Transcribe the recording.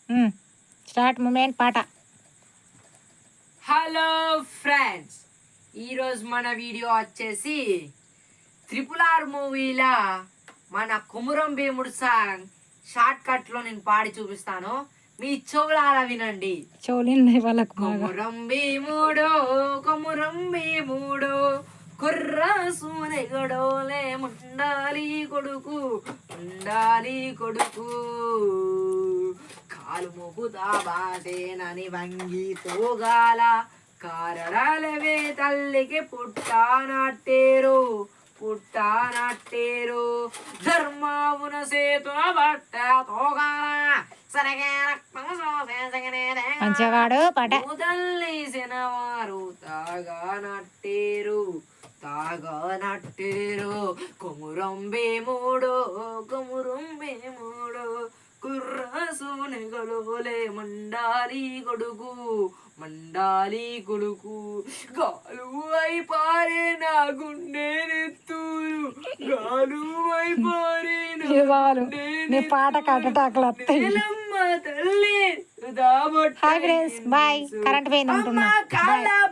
Start moment పాట. Hello friends, ఈరోజు మన వీడియో వచ్చేసి RRR మూవీలా మన కొమురం భీముడు సాంగ్ షార్ట్ కట్ లో నేను పాడి చూపిస్తాను. మీ చెవులారా వినండి. వాళ్ళకు కొమురం భీముడు కొమురం భీముడు కుర్రాసునెగడోలే ముండాలి కొడుకు ఉండాలి కొడుకు కాలు మొగుతా బాసేనని వంగి తోగాల కారడాలవే తల్లికి పుట్టానట్టేరు ధర్మావున సేతున బట్ట తోగాల సరగే మంచిగాడు పాట. ముదల్లేసినవారు తాగానట్టేరు కొమురం భీముడు కుర్రసూనెగలోలే మండాలి కొడుకు గాలు అయిపారే నా గుండె నెత్తూరు గాలు అయిపారే నీ పాట కట్టటాకులు తల్లి హాయ్ ఫ్రెండ్స్, బాయ్. కరెంట్ పోయింది అంటున్నా.